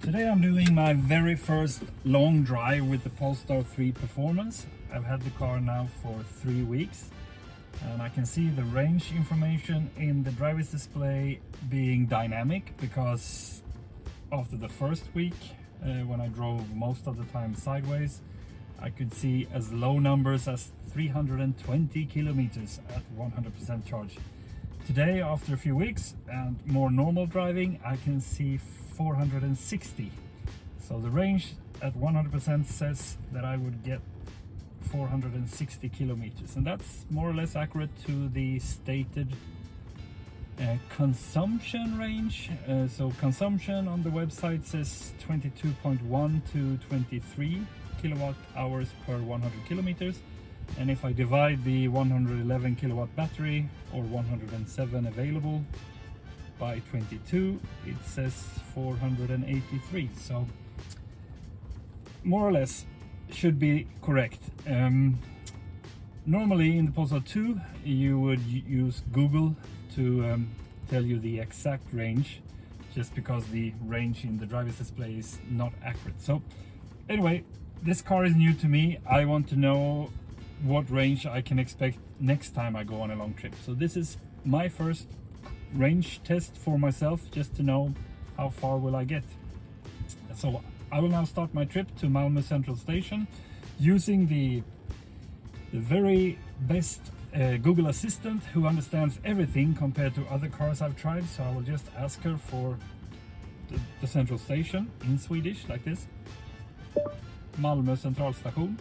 Today I'm doing my very first long drive with the Polestar 3 Performance. I've had the car now for 3 weeks and I can see the range information in the driver's display being dynamic, because after the first week, when I drove most of the time sideways, I could see as low numbers as 320 kilometers at 100% charge. Today, after a few weeks and more normal driving, I can see 460. So the range at 100% says that I would get 460 kilometers, and that's more or less accurate to the stated consumption range. So consumption on the website says 22.1 to 23 kilowatt hours per 100 kilometers. And if I divide the 111 kilowatt battery or 107 available by 22, it says 483. So more or less should be correct. Normally in the Polestar 2 you would use Google to tell you the exact range, just because the range in the driver's display is not accurate. So anyway, this car is new to me. I want to know what range I can expect next time I go on a long trip. So this is my first range test for myself, just to know how far will I get. So I will now start my trip to Malmö Central Station using the very best Google Assistant, who understands everything compared to other cars I've tried. So I will just ask her for the central station in Swedish, like this. Malmö Centralstation.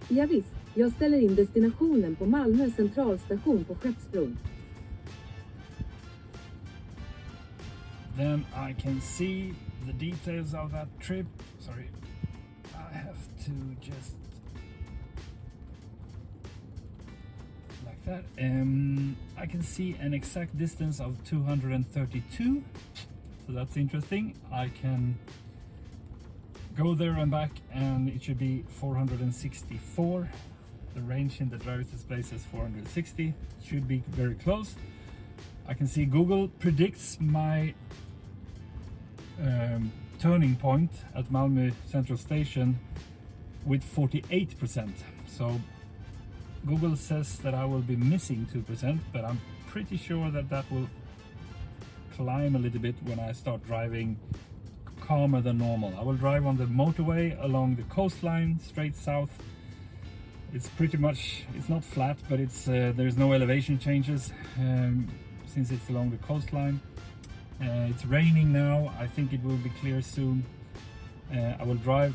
Ja visst, jag ställer in destinationen på Malmö centralstation på Skeppsbron. Then I can see the details of that trip. Sorry, I have to just like that. I can see an exact distance of 232, so that's interesting. I can go there and back and it should be 464. The range in the driver's display says 460. Should be very close. I can see Google predicts my turning point at Malmö Central Station with 48%. So Google says that I will be missing 2%, but I'm pretty sure that that will climb a little bit when I start driving calmer than normal. I will drive on the motorway along the coastline straight south. It's pretty much, it's not flat, but it's there's no elevation changes since it's along the coastline. It's raining now. I think it will be clear soon. I will drive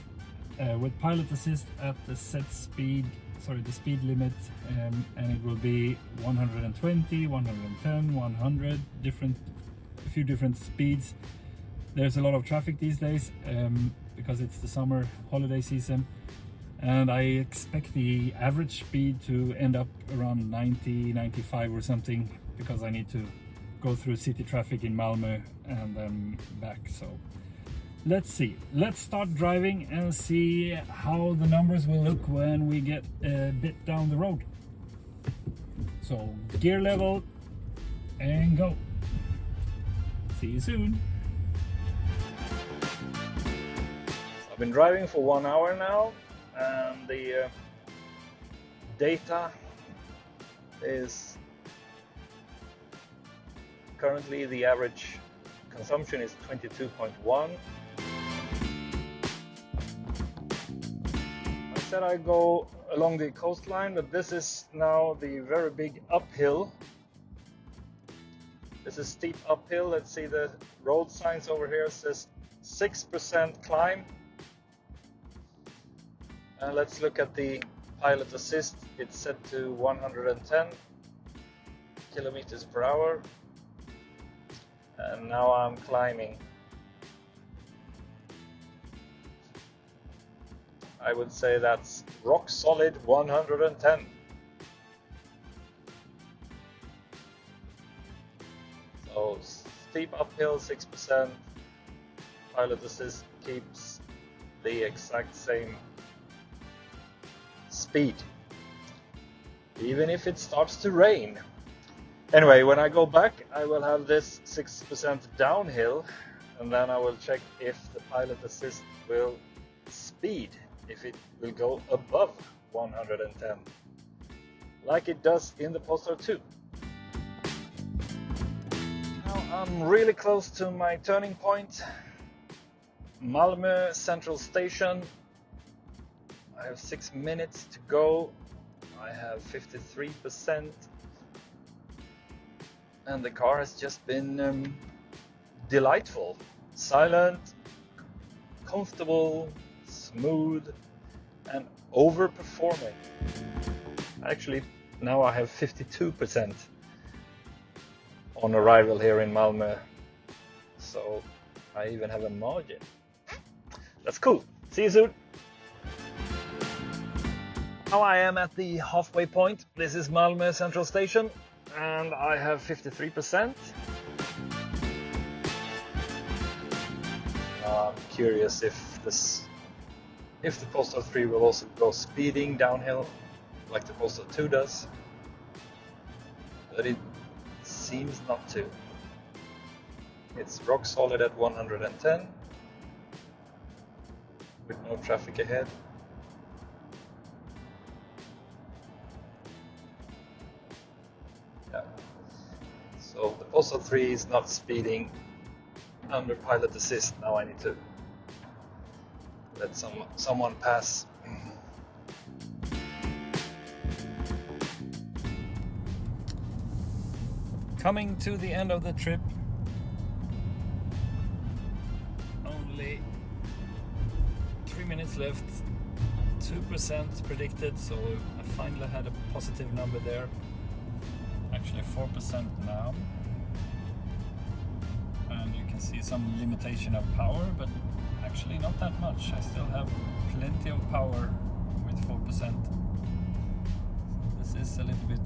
with pilot assist at the set speed, the speed limit, and it will be 120, 110, 100, a few different speeds. There's a lot of traffic these days because it's the summer holiday season, and I expect the average speed to end up around 90, 95 or something, because I need to go through city traffic in Malmö and then back. So let's see. Let's start driving and see how the numbers will look when we get a bit down the road. So gear level and go. See you soon. I've been driving for 1 hour now, and the data is currently, the average consumption is 22.1. I said I go along the coastline, but this is now the very big uphill. This is steep uphill. Let's see, the road signs over here says 6% climb. And let's look at the pilot assist. It's set to 110 kilometers per hour. And now I'm climbing. I would say that's rock solid 110. So steep uphill 6%. Pilot assist keeps the exact same speed, even if it starts to rain. Anyway, when I go back, I will have this 6% downhill, and then I will check if the pilot assist will speed, if it will go above 110 like it does in the Polestar 2. Now I'm really close to my turning point, Malmö Central Station. I have 6 minutes to go. I have 53%, and the car has just been delightful, silent, comfortable, smooth, and overperforming. Actually, now I have 52% on arrival here in Malmö, so I even have a margin. That's cool. See you soon. Now I am at the halfway point. This is Malmö Central Station, and I have 53%. I'm curious if the Polestar 3 will also go speeding downhill like the Polestar 2 does, but it seems not to. It's rock solid at 110 with no traffic ahead. Yeah. So the Polestar 3 is not speeding under pilot assist. Now I need to let someone pass. Coming to the end of the trip. Only 3 minutes left. 2% predicted, so I finally had a positive number there. Actually 4% now. And you can see some limitation of power, but actually not that much. I still have plenty of power with 4%. So this is a little bit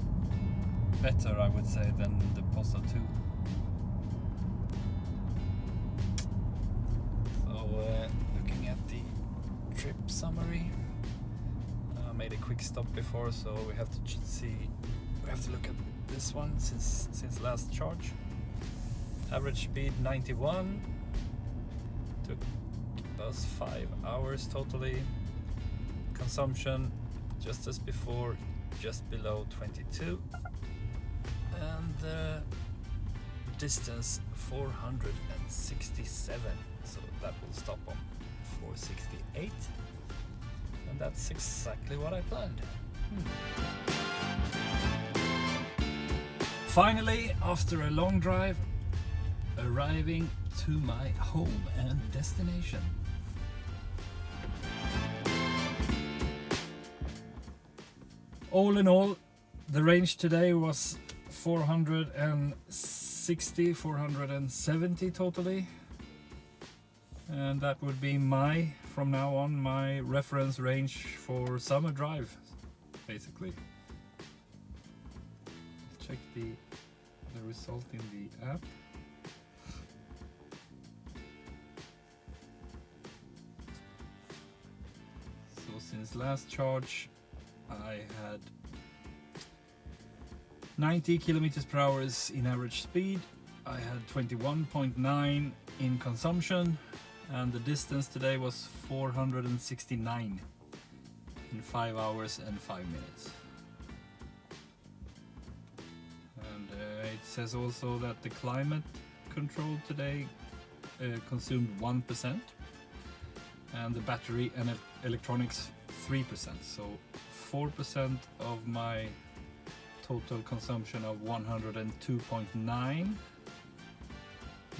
better, I would say, than the Polestar 2. So looking at the trip summary, I made a quick stop before, so we have to look at this one since last charge. Average speed 91, took us 5 hours totally. Consumption just as before, just below 22, and the distance 467, so that will stop on 468, and that's exactly what I planned. Finally, after a long drive, arriving to my home and destination. All in all, the range today was 460, 470 totally, and that would be from now on, my reference range for summer drive, basically. Check the result in the app. So since last charge I had 90 kilometers per hour in average speed. I had 21.9 in consumption, and the distance today was 469 in 5 hours and 5 minutes. And it says also that the climate control today consumed 1%, and the battery and electronics 3%. So 4% of my total consumption of 102.9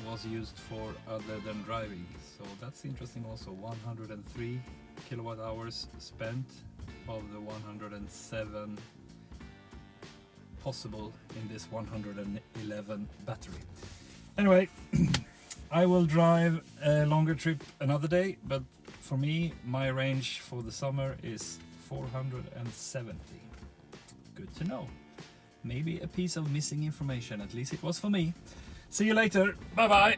was used for other than driving. So that's interesting also. 103 kilowatt hours spent of the 107 possible in this 111 battery. Anyway, I will drive a longer trip another day, but for me, my range for the summer is 470. Good to know. Maybe a piece of missing information, at least it was for me. See you later. Bye bye.